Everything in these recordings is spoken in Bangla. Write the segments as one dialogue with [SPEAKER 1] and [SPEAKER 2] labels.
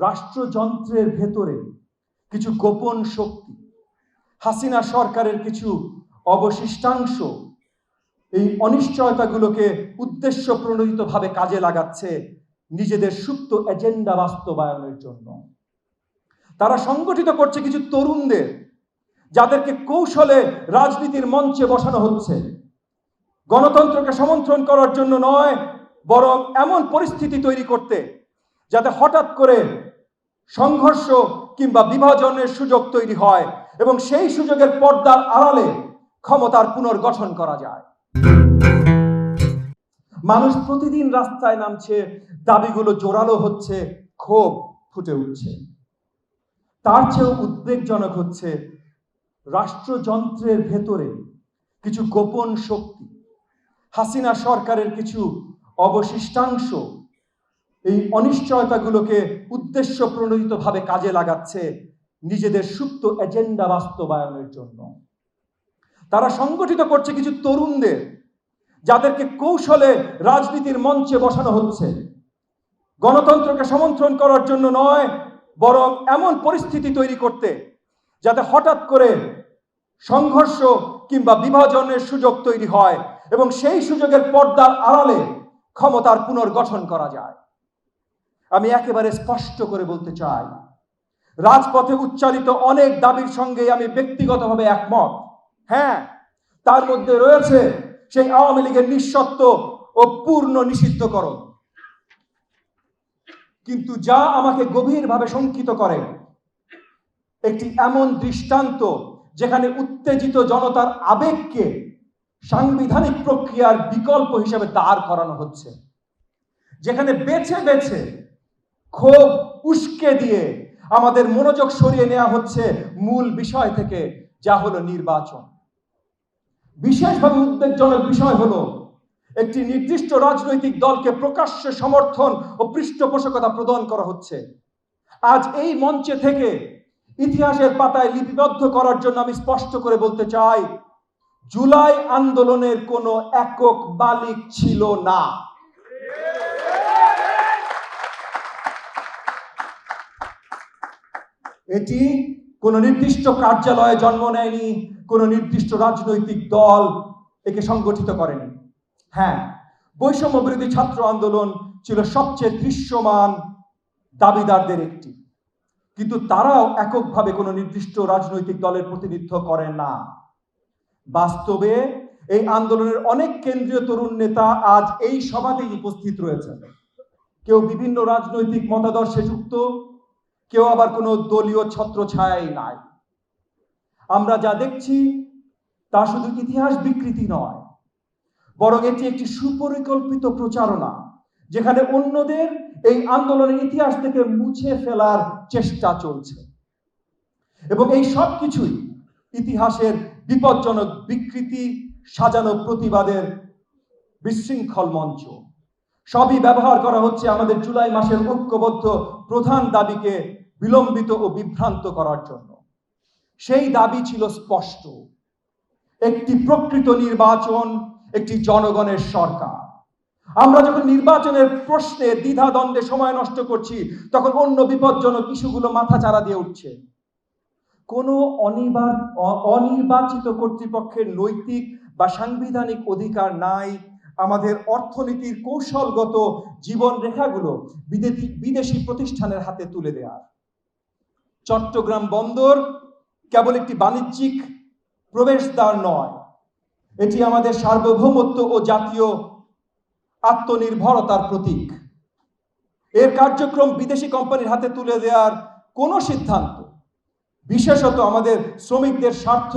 [SPEAKER 1] রাষ্ট্রযন্ত্রের ভেতরে কিছু গোপন শক্তি, হাসিনা সরকারের কিছু অবশিষ্টাংশ এই অনিশ্চয়তাগুলোকে উদ্দেশ্য প্রণোদিতভাবে কাজে লাগাচ্ছে নিজেদের সুপ্ত এজেন্ডা বাস্তবায়নের জন্য। তারা সংগঠিত করছে কিছু তরুণদের, যাদেরকে কৌশলে রাজনীতির মঞ্চে বসানো হচ্ছে, গণতন্ত্রকে সমন্থন করার জন্য নয়, বরং এমন পরিস্থিতি তৈরি করতে যাতে হঠাৎ করে সংঘর্ষ কিংবা বিভাজনের সুযোগ তৈরি হয় এবং সেই সুযোগের পর্দার আড়ালে ক্ষমতার পুনর্গঠন করা যায়। মানুষ প্রতিদিন রাস্তায় নামছে, দাবিগুলো জোরালো হচ্ছে, ক্ষোভ ফুটে উঠছে। তার চেয়েও উদ্বেগজনক হচ্ছে রাষ্ট্রযন্ত্রের ভেতরে কিছু গোপন শক্তি, হাসিনা সরকারের কিছু অবশিষ্টাংশ এই অনিশ্চয়তাগুলোকে উদ্দেশ্য প্রণোদিতভাবে কাজে লাগাচ্ছে নিজেদের সুপ্ত এজেন্ডা বাস্তবায়নের জন্য। তারা সংগঠিত করছে কিছু তরুণদের, যাদেরকে কৌশলে রাজনীতির মঞ্চে বসানো হচ্ছে, গণতন্ত্রকে সমন্থন করার জন্য নয়, বরং এমন পরিস্থিতি তৈরি করতে যাতে হঠাৎ করে সংঘর্ষ কিংবা বিভাজনের সুযোগ তৈরি হয় এবং সেই সুযোগের পর্দার আড়ালে ক্ষমতার পুনর্গঠন করা যায়। আমি একেবারে স্পষ্ট করে বলতে চাই, রাজপথে উচ্চারিত অনেক দাবির সঙ্গে আমি ব্যক্তিগতভাবে একমত। হ্যাঁ, তার মধ্যে রয়েছে সেই আওয়ামী লীগের নিঃশর্ত ও পূর্ণ নিষিদ্ধকরণ। কিন্তু যা আমাকে গভীরভাবে শঙ্কিত করে, একটি এমন দৃষ্টান্ত যেখানে উত্তেজিত জনতার আবেগকে সাংবিধানিক প্রক্রিয়ার বিকল্প হিসেবে দাঁড় করানো হচ্ছে, যেখানে বেছে বেছে ক্ষোভ উস্কে দিয়ে আমাদের মনোযোগ সরিয়ে নেওয়া হচ্ছে মূল বিষয় থেকে, যা হলো নির্বাচন। বিশেষভাবে উদ্বেগজনক বিষয় হলো একটি নির্দিষ্ট রাজনৈতিক দলকে প্রকাশ্যে সমর্থন ও পৃষ্ঠপোষকতা প্রদান করা হচ্ছে। আজ এই মঞ্চে থেকে ইতিহাসের পাতায় লিপিবদ্ধ করার জন্য আমি স্পষ্ট করে বলতে চাই, জুলাই আন্দোলনের কোনো একক মালিক ছিল না। এটি কোনো নির্দিষ্ট কার্যালয়ে জন্ম নেয়নি, কোনো নির্দিষ্ট রাজনৈতিক দল একে সংগঠিত করেনি। হ্যাঁ, বৈষম্য বিরোধী ছাত্র আন্দোলন ছিল সবচেয়ে দৃশ্যমান দাবিদারদের একটি, কিন্তু তারাও এককভাবে কোনো নির্দিষ্ট রাজনৈতিক দলের প্রতিনিধিত্ব করেন না। বাস্তবে এই আন্দোলনের অনেক কেন্দ্রীয় তরুণ নেতা আজ এই সভাতেই উপস্থিত রয়েছেন। কেউ বিভিন্ন রাজনৈতিক মতাদর্শে যুক্ত, কেউ আবার কোনো দলীয় ছত্রছায়াই নাই। আমরা যা দেখছি তা শুধু ইতিহাস বিকৃতি নয়, বরং এটি একটি সুপরিকল্পিত প্রচারণা, যেখানে অন্যদের এই আন্দোলনের ইতিহাস থেকে মুছে ফেলার চেষ্টা চলছে। এবং এই সব কিছুই ইতিহাসের বিপজ্জনক বিকৃতি, সাজানো প্রতিবাদের বিশৃঙ্খল মঞ্চ। সবই ব্যবহার করা হচ্ছে আমাদের জুলাই মাসের ঐক্যবদ্ধ প্রধান দাবিকে বিলম্বিত ও বিভ্রান্ত করার জন্য। সেই দাবি ছিল স্পষ্ট, একটি প্রকৃত নির্বাচন, একটি জনগণের সরকার। আমরা যখন নির্বাচনের প্রশ্নে দ্বিধাদ্বন্দ্বে সময় নষ্ট করছি, তখন অন্য বিপজ্জনক ইস্যুগুলো মাথাচাড়া দিয়ে উঠছে। কোনো অনির্বাচিত কর্তৃপক্ষের নৈতিক বা সাংবিধানিক অধিকার নাই আমাদের অর্থনীতির কৌশলগত জীবন রেখাগুলো বিদেশি প্রতিষ্ঠানের হাতে তুলে দেওয়ার। চট্টগ্রাম বন্দর কেবল একটি বাণিজ্যিক প্রবেশদ্বার নয়, এটি আমাদের সার্বভৌমত্ব ও জাতীয় আত্মনির্ভরতার প্রতীক। এর কার্যক্রম বিদেশি কোম্পানির হাতে তুলে দেওয়ার কোনো সিদ্ধান্ত, বিশেষত আমাদের শ্রমিকদের স্বার্থ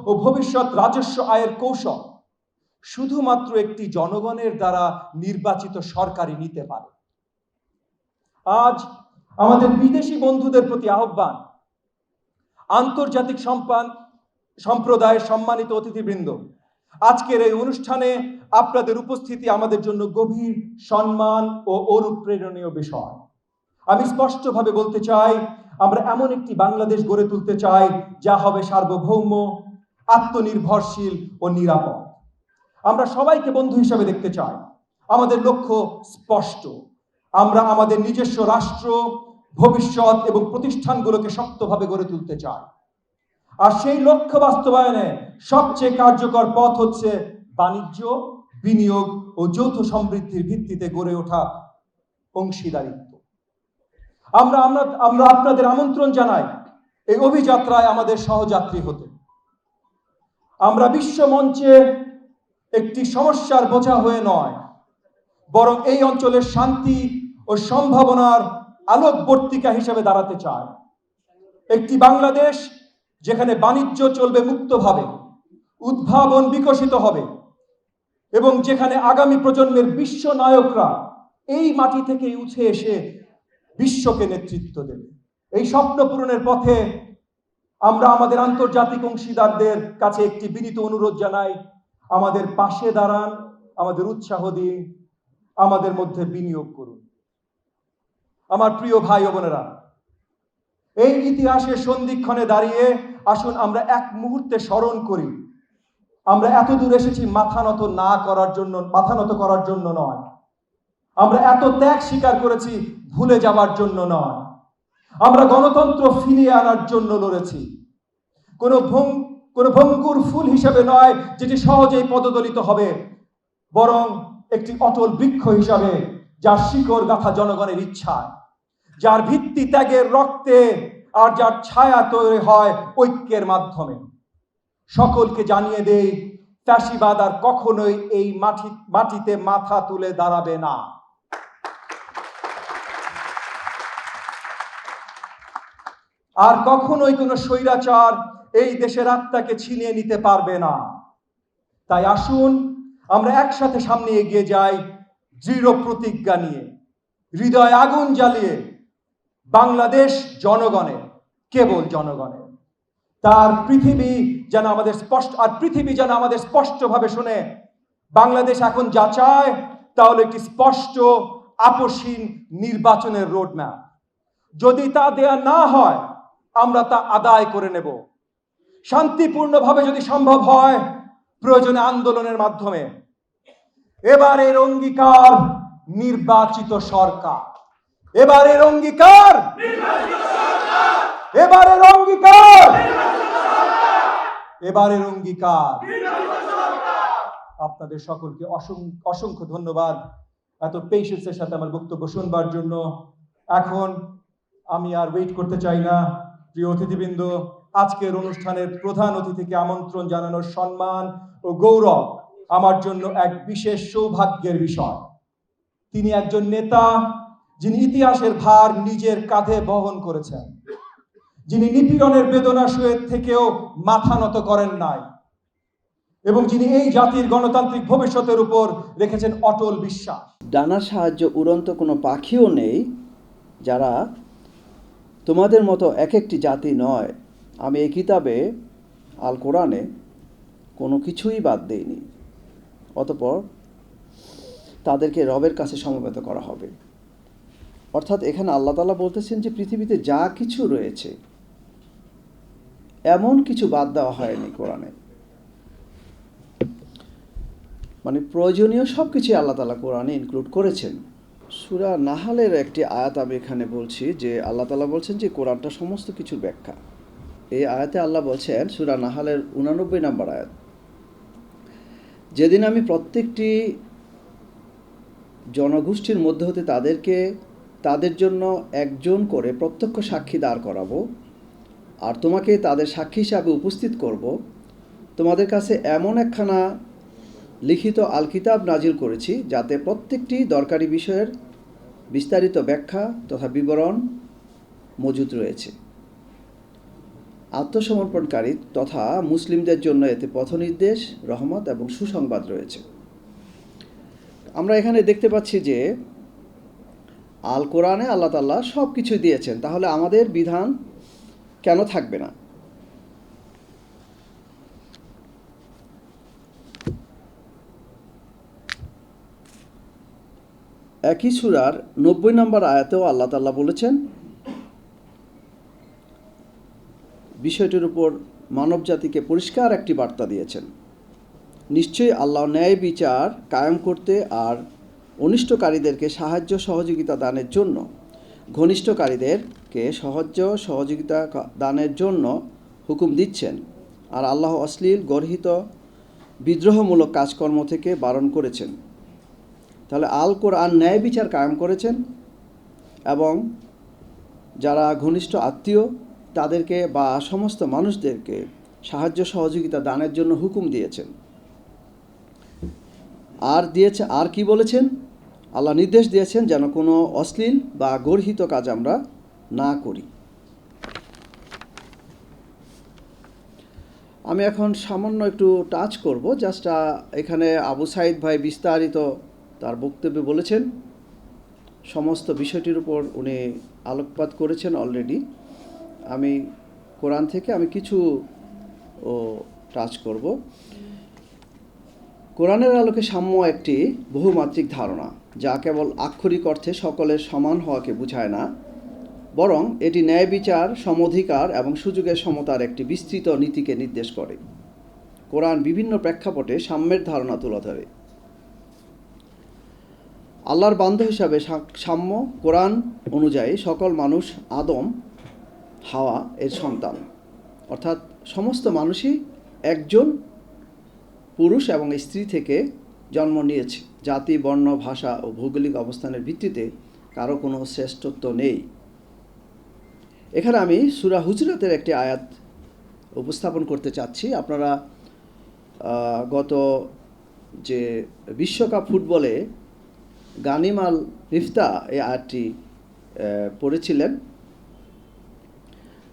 [SPEAKER 1] ও ভবিষ্যৎ রাজস্ব আয়ের কৌশল, শুধুমাত্র একটি জনগণের দ্বারা নির্বাচিত সরকারই নিতে পারে। আজ আমাদের বিদেশি বন্ধুদের প্রতি আহ্বান, আন্তর্জাতিক সম্প্রদায়ের সম্মানিত অতিথিবৃন্দ, আজকের এই অনুষ্ঠানে আপনাদের উপস্থিতি আমাদের জন্য গভীর সম্মান ও অনুপ্রেরণীয় বিষয়। আমি স্পষ্টভাবে বলতে চাই, আমরা এমন একটি বাংলাদেশ গড়ে তুলতে চাই যা হবে সার্বভৌম, আত্মনির্ভরশীল ও নিরাপদ। আমরা সবাইকে বন্ধু হিসেবে দেখতে চাই। আমাদের লক্ষ্য স্পষ্ট, আমরা আমাদের নিজস্ব রাষ্ট্র, ভবিষ্যৎ এবং প্রতিষ্ঠানগুলোকে শক্তভাবে গড়ে তুলতে চায়। আর সেই লক্ষ্য বাস্তবায়নে সবচেয়ে কার্যকর পথ হচ্ছে বাণিজ্য, বিনিয়োগ ও যৌথ সমৃদ্ধির ভিত্তিতে গড়ে ওঠা অংশীদারিত্ব। আমরা আমরা আমরা আপনাদের আমন্ত্রণ জানাই এই অভিযাত্রায় আমাদের সহযাত্রী হতে। আমরা বিশ্ব মঞ্চে একটি সমস্যার বোঝা হয়ে নয়, বরং এই অঞ্চলের শান্তি ও সম্ভাবনার আলোকবর্তিকা হিসেবে দাঁড়াতে চায়। একটি বাংলাদেশ যেখানে বাণিজ্য চলবে মুক্তভাবে, উদ্ভাবন বিকশিত হবে এবং যেখানে আগামী প্রজন্মের বিশ্ব নায়করা এই মাটি থেকেই উঠে এসে বিশ্বকে নেতৃত্ব দেবে। এই স্বপ্ন পূরণের পথে আমরা আমাদের আন্তর্জাতিক অংশীদারদের কাছে একটি বিনীত অনুরোধ জানাই, আমাদের পাশে দাঁড়ান, আমাদের উৎসাহ দিন, আমাদের মধ্যে বিনিয়োগ করুন। আমার প্রিয় ভাই ও বোনেরা, এই ইতিহাসের সন্ধিক্ষণে দাঁড়িয়ে আসুন আমরা এক মুহূর্তে স্মরণ করি, আমরা এত দূর এসেছি মাথা নত করার জন্য নয়। আমরা এত ত্যাগ স্বীকার করেছি ভুলে যাবার জন্য নয়। আমরা গণতন্ত্র ফিরিয়ে আনার জন্য লড়েছি, কোনো ভঙ্গুর ফুল হিসেবে নয় যেটি সহজেই পদদলিত হবে, বরং একটি অটল বৃক্ষ হিসাবে যার শিকড় গাঁথা জনগণের ইচ্ছায়, যার ভিত্তি ত্যাগের রক্তে আর যার ছায়া তৈরি হয় ঐক্যের মাধ্যমে। সকলকে জানিয়ে দেই, ফ্যাসিবাদ আর কখনোই এই মাটিতে মাথা তুলে দাঁড়াবে না। আর কখনোই কোনো স্বৈরাচার এই দেশের আত্মাকে ছিনিয়ে নিতে পারবে না। তাই আসুন আমরা একসাথে সামনে এগিয়ে যাই, দৃঢ় প্রতিজ্ঞা নিয়ে, হৃদয় আগুন জ্বালিয়ে। বাংলাদেশ জনগণের, কেবল জনগণের। তার পৃথিবী যেন আমাদের স্পষ্টভাবে শুনে, বাংলাদেশ এখন যা চায় তা হলো একটি স্পষ্ট আপসহীন নির্বাচনের রোডম্যাপ। যদি তা দেয়া না হয়, আমরা তা আদায় করে নেব, শান্তিপূর্ণভাবে যদি সম্ভব হয়, প্রয়োজনে আন্দোলনের মাধ্যমে। এবারের অঙ্গীকার নির্বাচিত সরকার, এবারের অঙ্গীকার আপনাদের সকলকে অসংখ্য ধন্যবাদ এত পেশেন্সের সাথে আমার বক্তব্য শুনবার জন্য। এখন আমি আর ওয়েট করতে চাই না। প্রিয় অতিথিবৃন্দ, আজকের অনুষ্ঠানের প্রধান অতিথিকে আমন্ত্রণ জানানোর সম্মান ও গৌরব আমার জন্য এক বিশেষ সৌভাগ্যের বিষয়। তিনি একজন নেতা যিনি ইতিহাসের ভার নিজের কাঁধে বহন করেছেন, যিনি নিপীড়নের বেদনা সয়ে থেকেও মাথা নত করেন নাই এবং যিনি এই জাতির গণতান্ত্রিক ভবিষ্যতের উপর রেখেছেন অটল বিশ্বাস।
[SPEAKER 2] ডানার সাহায্যে উড়ন্ত কোনো পাখিও নেই যারা তোমাদের মতো এক একটি জাতি নয়। আমি এই কিতাবে আল কোরআনে কোনো কিছুই বাদ দেইনি, অতঃপর তাদেরকে রবের কাছে সমবেত করা হবে। অর্থাৎ এখানে আল্লাহ তাআলা বলতেছেন যে পৃথিবীতে যা কিছু রয়েছে এমন কিছু বাদ দেওয়া হয়নি কোরআনে। মানে প্রয়োজনীয় সব কিছুই আল্লাহ তাআলা কোরআনে ইনক্লুড করেছেন। সূরা নাহালের একটি আয়াত আমি এখানে বলছি, যে আল্লাহ তাআলা বলছেন যে কোরআনটা সমস্ত কিছুর ব্যাখ্যা। এই আয়াতে আল্লাহ বলছেন, সূরা নাহালের 89 নম্বর আয়াত, যেদিন আমি প্রত্যেকটি জনগোষ্ঠীর মধ্যে হতে তাদের জন্য একজন করে প্রত্যক্ষ সাক্ষী দাঁড় করাবো, আর তোমাকে তাদের সাক্ষী হিসাবে উপস্থিত করব, তোমাদের কাছে এমন একখানা লিখিত আল কিতাব নাজিল করেছি যাতে প্রত্যেকটি দরকারি বিষয়ের বিস্তারিত ব্যাখ্যা তথা বিবরণ মজুদ রয়েছে। আত্মসমর্পণকারী তথা মুসলিমদের জন্য এতে পথনির্দেশ, রহমত এবং সুসংবাদ রয়েছে। আমরা এখানে দেখতে পাচ্ছি যে আল কোরআনে আল্লাহ তাআলা সব কিছু দিয়েছেন, তাহলে আমাদের বিধান কেন থাকবে না? একই সূরার 90 নম্বর আয়াতেও আল্লাহ তাআলা বলেছেন, বিষয়টির উপর মানব জাতিকে পরিষ্কার একটি বার্তা দিয়েছেন। নিশ্চয়ই আল্লাহ ন্যায় বিচার কায়েম করতে আর অনিষ্টকারীদেরকে সাহায্য সহযোগিতা দানের জন্য ঘনিষ্ঠকারীদেরকে সহযোগিতা দানের জন্য হুকুম দিচ্ছেন, আর আল্লাহ অশ্লীল গর্হিত বিদ্রোহমূলক কাজকর্ম থেকে বারণ করেছেন। তাহলে আল কোরআন ন্যায় বিচার কায়েম করেছেন এবং যারা ঘনিষ্ঠ আত্মীয় তাদেরকে বা সমস্ত মানুষদেরকে সাহায্য সহযোগিতা দানের জন্য হুকুম দিয়েছেন। আর কি বলেছেন? আল্লাহ নির্দেশ দিয়েছেন যেন কোনো অশ্লীল বা গর্হিত কাজ আমরা না করি। আমি এখন সামান্য একটু টাচ করব, জাস্ট এখানে আবু সাইদ ভাই বিস্তারিত তার বক্তব্যে বলেছেন, সমস্ত বিষয়টির উপর উনি আলোকপাত করেছেন অলরেডি। আমি কোরআন থেকে কিছু টাচ করব। কোরআনের আলোকে সাম্য একটি বহুমাত্রিক ধারণা, যা কেবল আক্ষরিক অর্থে সকলের সমান হওয়াকে বোঝায় না, বরং এটি ন্যায় বিচার, সমঅধিকার এবং সুযোগের সমতার একটি বিস্তৃত নীতিকে নির্দেশ করে। কোরআন বিভিন্ন প্রেক্ষাপটে সাম্যের ধারণা তুলে ধরে। আল্লাহর বান্দা হিসাবে সাম্য কোরআন অনুযায়ী সকল মানুষ আদম হাওয়া এর সন্তান, অর্থাৎ সমস্ত মানুষই একজন পুরুষ এবং স্ত্রী থেকে জন্ম নিয়েছে। জাতি, বর্ণ, ভাষা ও ভৌগোলিক অবস্থানের ভিত্তিতে কারো কোনো শ্রেষ্ঠত্ব নেই। এখানে আমি সূরা হুজরাতের একটি আয়াত উপস্থাপন করতে চাচ্ছি। আপনারা গত যে বিশ্বকাপ ফুটবলে গানিম আল রিফতা এই আয়াতটি পড়েছিলেন।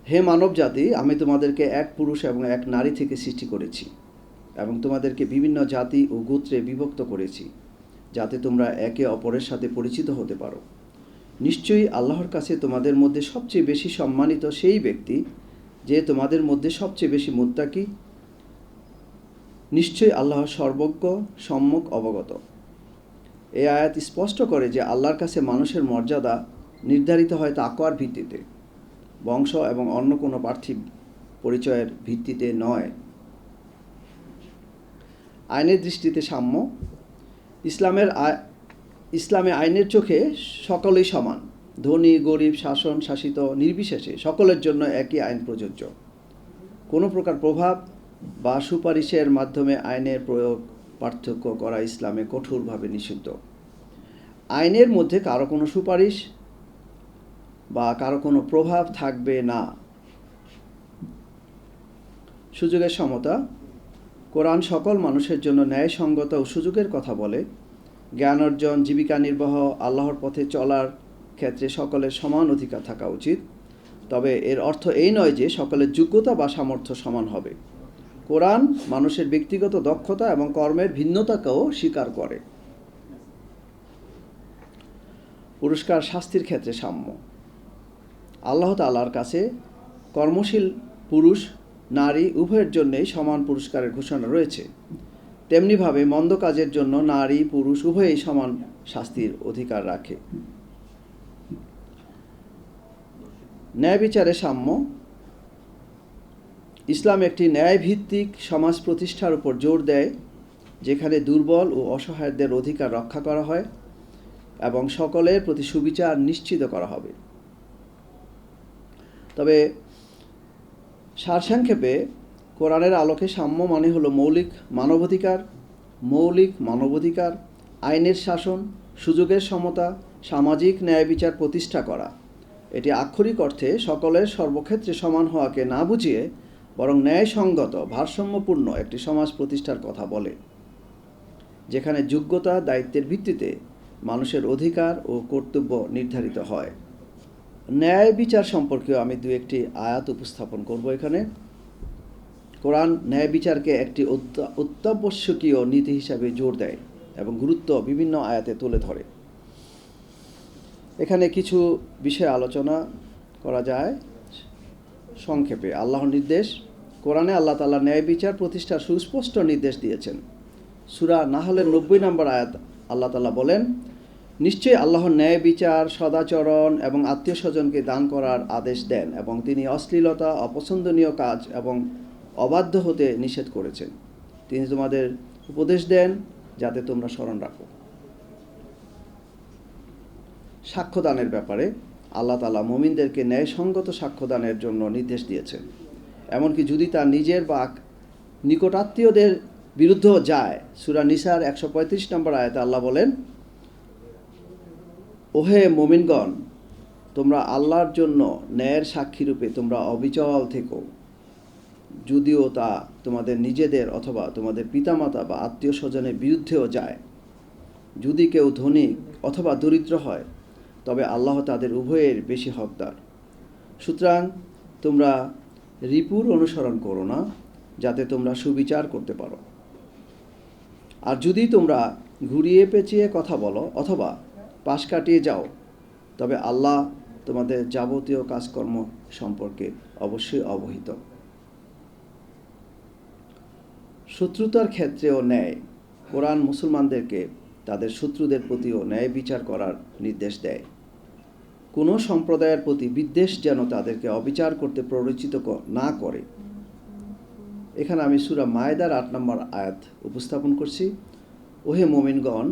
[SPEAKER 2] হে মানব জাতি, আমি তোমাদেরকে এক পুরুষ এবং এক নারী থেকে সৃষ্টি করেছি এবং তোমাদেরকে বিভিন্ন জাতি ও গোত্রে বিভক্ত করেছি, যাতে তোমরা একে অপরের সাথে পরিচিত হতে পারো। নিশ্চয়ই আল্লাহর কাছে তোমাদের মধ্যে সবচেয়ে বেশি সম্মানিত সেই ব্যক্তি যে তোমাদের মধ্যে সবচেয়ে বেশি মুত্তাকি। নিশ্চয়ই আল্লাহ সর্বজ্ঞ, সম্যক অবগত। এই আয়াত স্পষ্ট করে যে আল্লাহর কাছে মানুষের মর্যাদা নির্ধারিত হয় তাকওয়ার ভিত্তিতে, বংশ এবং অন্য কোনো পার্থিব পরিচয়ের ভিত্তিতে নয়। আইনের দৃষ্টিতে সাম্য। ইসলামে আইনের চোখে সকলেই সমান। ধনী, গরিব, শাসন, শাসিত নির্বিশেষে সকলের জন্য একই আইন প্রযোজ্য। কোনো প্রকার প্রভাব বা সুপারিশের মাধ্যমে আইনের প্রয়োগ পার্থক্য করা ইসলামে কঠোরভাবে নিষিদ্ধ। আইনের মধ্যে কারো কোনো সুপারিশ বা কারো কোনো প্রভাব থাকবে না। সুযোগের সমতা। কোরআন সকল মানুষের জন্য ন্যায়সঙ্গত ও সুযোগের কথা বলে। জ্ঞান অর্জন, জীবিকা নির্বাহ, আল্লাহর পথে চলার ক্ষেত্রে সকলের সমান অধিকার থাকা উচিত। তবে এর অর্থ এই নয় যে সকলের যোগ্যতা বা সামর্থ্য সমান হবে। কোরআন মানুষের ব্যক্তিগত দক্ষতা এবং কর্মের ভিন্নতাকেও স্বীকার করে। পুরস্কার শাস্তির ক্ষেত্রে সাম্য। আল্লাহ তাআলার কাছে কর্মশীল পুরুষ নারী উভয়ের জন্যই সমান পুরস্কারের ঘোষণা রয়েছে। তেমনিভাবে মন্দ কাজের জন্য নারী পুরুষ উভয়েই সমান শাস্তির অধিকার রাখে। ন্যায় বিচারে সাম্য। ইসলাম একটি ন্যায়ভিত্তিক সমাজ প্রতিষ্ঠার উপর জোর দেয়, যেখানে দুর্বল ও অসহায়দের অধিকার রক্ষা করা হয় এবং সকলের প্রতি সুবিচার নিশ্চিত করা হবে। তবে সারসংক্ষেপে কোরআনের আলোকে সাম্য মানে হলো মৌলিক মানবাধিকার, আইনের শাসন, সুযোগের সমতা, সামাজিক ন্যায় বিচার প্রতিষ্ঠা করা। এটি আক্ষরিক অর্থে সকলের সর্বক্ষেত্রে সমান হওয়াকে না বুঝিয়ে বরং ন্যায়সঙ্গত, ভারসাম্যপূর্ণ একটি সমাজ প্রতিষ্ঠার কথা বলে, যেখানে যোগ্যতা, দায়িত্বের ভিত্তিতে মানুষের অধিকার ও কর্তব্য নির্ধারিত হয়। ন্যায় বিচার সম্পর্কেও আমি দু একটি আয়াত উপস্থাপন করব এখানে। কোরআন ন্যায় বিচারকে একটি অত্যাবশ্যকীয় নীতি হিসাবে জোর দেয় এবং গুরুত্ব বিভিন্ন আয়াতে তুলে ধরে। এখানে কিছু বিষয় আলোচনা করা যায় সংক্ষেপে। আল্লাহর নির্দেশ। কোরআনে আল্লাহ তাআলা ন্যায় বিচার প্রতিষ্ঠার সুস্পষ্ট নির্দেশ দিয়েছেন। সূরা নাহলের 90 নম্বর আয়াত আল্লাহ তাআলা বলেন, নিশ্চয়ই আল্লাহর ন্যায় বিচার, সদাচরণ এবং আত্মীয় স্বজনকে দান করার আদেশ দেন এবং তিনি অশ্লীলতা, অপছন্দনীয় কাজ এবং অবাধ্য হতে নিষেধ করেছেন। তিনি তোমাদের উপদেশ দেন যাতে তোমরা স্মরণ রাখো। সাক্ষ্যদানের ব্যাপারে আল্লাহ তাআলা মুমিনদেরকে ন্যায়সঙ্গত সাক্ষ্যদানের জন্য নির্দেশ দিয়েছেন। এমনকি যদি তার নিজের বা নিকটাত্মীয়দের বিরুদ্ধেও যায়, সূরা নিসার 135 নম্বর আয়াতে আল্লাহ বলেন, ওহে মুমিনগণ, তোমরা আল্লাহর জন্য ন্যায়ের সাক্ষীরূপে তোমরা অবিচল থেকো, যদিও তা তোমাদের নিজেদের অথবা তোমাদের পিতামাতা বা আত্মীয় স্বজনের বিরুদ্ধেও যায়। যদি কেউ ধনী অথবা দরিদ্র হয়, তবে আল্লাহ তাদের উভয়ের বেশি হকদার। সুতরাং তোমরা রিপুর অনুসরণ করো না, যাতে তোমরা সুবিচার করতে পারো। আর যদি তোমরা ঘুরিয়ে পেঁচিয়ে কথা বলো অথবা পাশ কাটিয়ে যাও, তবে আল্লাহ তোমাদের যাবতীয় কাজকর্ম সম্পর্কে অবশ্যই অবহিত। শত্রুতার ক্ষেত্রেও ন্যায়। কোরআন মুসলমানদেরকে তাদের শত্রুদের প্রতিও ন্যায় বিচার করার নির্দেশ দেয়। কোনো সম্প্রদায়ের প্রতি বিদ্বেষ যেন তাদেরকে অবিচার করতে প্ররোচিত না করে। এখানে আমি সূরা মায়েদার 8 নম্বর আয়াত উপস্থাপন করছি। ওহে মুমিনগণ,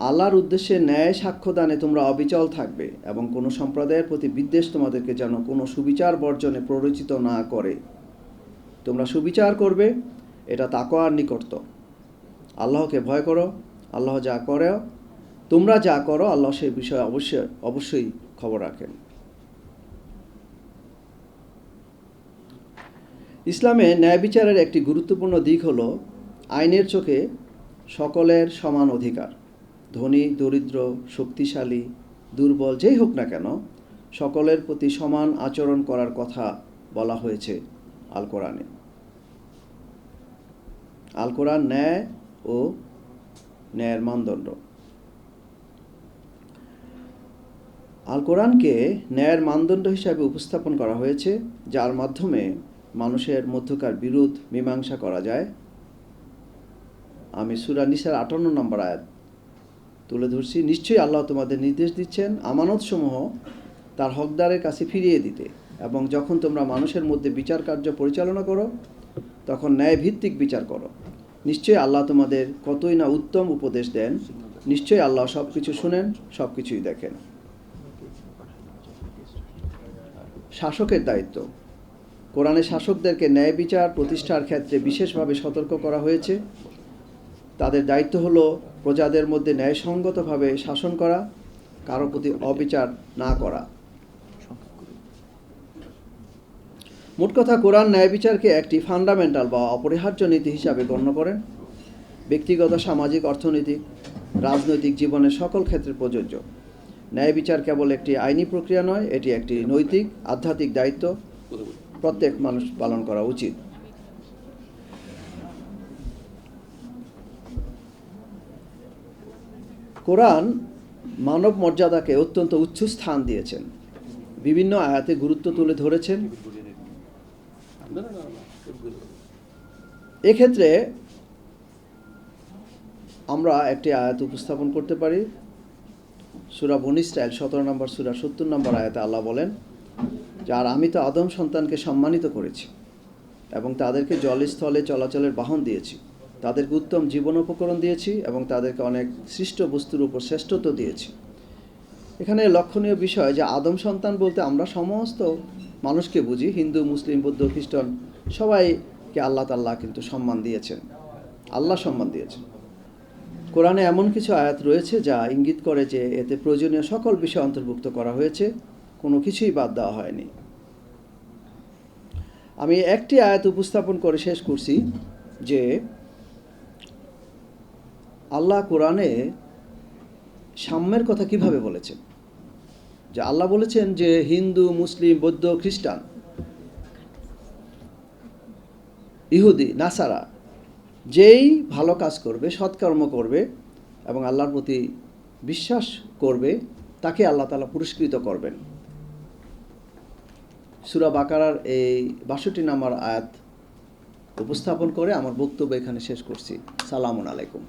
[SPEAKER 2] আল্লাহর উদ্দেশ্যে ন্যায় সাক্ষ্যদানে তোমরা অবিচল থাকবে এবং কোনো সম্প্রদায়ের প্রতি বিদ্বেষ তোমাদেরকে যেন কোনো সুবিচার বর্জনে প্ররোচিত না করে। তোমরা সুবিচার করবে, এটা তাকওয়ার নিকটতর। আল্লাহকে ভয় করো, আল্লাহ যা করে তোমরা যা করো আল্লাহ সেই বিষয়ে অবশ্যই খবর রাখেন। ইসলামে ন্যায় বিচারের একটি গুরুত্বপূর্ণ দিক হলো আইনের চোখে সকলের সমান অধিকার। ধনী, দরিদ্র, শক্তিশালী, দুর্বল যেই হোক না কেন, সকলের প্রতি সমান আচরণ করার কথা বলা হয়েছে আল কোরআনে। আল কোরআন ন্যায় ও ন্যায়ের মানদণ্ড। আল কোরআনকে ন্যায়ের মানদণ্ড হিসাবে উপস্থাপন করা হয়েছে, যার মাধ্যমে মানুষের মধ্যকার বিরোধ মীমাংসা করা যায়। আমি সূরা নিসার 58 নম্বর আয়াত তুলে ধরছি। নিশ্চয়ই আল্লাহ তোমাদের নির্দেশ দিচ্ছেন আমানতসমূহ তার হকদারের কাছে ফিরিয়ে দিতে, এবং যখন তোমরা মানুষের মধ্যে বিচার কার্য পরিচালনা করো, তখন ন্যায়ভিত্তিক বিচার করো। নিশ্চয়ই আল্লাহ তোমাদের কতই না উত্তম উপদেশ দেন। নিশ্চয়ই আল্লাহ সব কিছু শুনেন, সব কিছুই দেখেন। শাসকের দায়িত্ব। কোরআনে শাসকদেরকে ন্যায় বিচার প্রতিষ্ঠার ক্ষেত্রে বিশেষভাবে সতর্ক করা হয়েছে। তাদের দায়িত্ব হলো প্রজাদের মধ্যে ন্যায়সঙ্গতভাবে শাসন করা, কারো প্রতি অবিচার না করা। মোট কথা, কোরআন ন্যায় বিচারকে একটি ফান্ডামেন্টাল বা অপরিহার্য নীতি হিসাবে গণ্য করেন। ব্যক্তিগত, সামাজিক, অর্থনৈতিক, রাজনৈতিক জীবনের সকল ক্ষেত্রে প্রযোজ্য। ন্যায় বিচার কেবল একটি আইনি প্রক্রিয়া নয়, এটি একটি নৈতিক, আধ্যাত্মিক দায়িত্ব প্রত্যেক মানুষ পালন করা উচিত। কোরআন মানব মর্যাদাকে অত্যন্ত উচ্চ স্থান দিয়েছেন। বিভিন্ন আয়াতে গুরুত্ব তুলে ধরেছেন। এক্ষেত্রে আমরা একটি আয়াত উপস্থাপন করতে পারি। সূরা বনী ইসরাঈল 17 নম্বর সূরা 70 নম্বর আয়াতে আল্লাহ বলেন, যার আমি তো আদম সন্তানকে সম্মানিত করেছি এবং তাদেরকে জলস্থলে চলাচলের বাহন দিয়েছি, তাদেরকে উত্তম জীবন উপকরণ দিয়েছি এবং তাদেরকে অনেক সৃষ্ট বস্তুর উপর শ্রেষ্ঠত্ব দিয়েছি। এখানে লক্ষণীয় বিষয় যে আদম সন্তান বলতে আমরা সমস্ত মানুষকে বুঝি। হিন্দু, মুসলিম, বৌদ্ধ, খ্রিস্টান সবাইকে আল্লাহ তাআলা কিন্তু সম্মান দিয়েছেন, আল্লাহ সম্মান দিয়েছেন। কোরআনে এমন কিছু আয়াত রয়েছে যা ইঙ্গিত করে যে এতে প্রয়োজনীয় সকল বিষয় অন্তর্ভুক্ত করা হয়েছে, কোনো কিছুই বাদ দেওয়া হয়নি। আমি একটি আয়াত উপস্থাপন করে শেষ করছি যে আল্লাহ কোরআনে সাম্যের কথা কিভাবে বলেছেন। যে আল্লাহ বলেছেন যে হিন্দু, মুসলিম, বৌদ্ধ, খ্রিস্টান, ইহুদি, নাসারা যেই ভালো কাজ করবে, সৎকর্ম করবে এবং আল্লাহর প্রতি বিশ্বাস করবে, তাকে আল্লাহ তাআলা পুরস্কৃত করবেন। সূরা বাকারার এই 62 নম্বর আয়াত উপস্থাপন করে আমার বক্তব্য এখানে শেষ করছি। সালামুন আলাইকুম।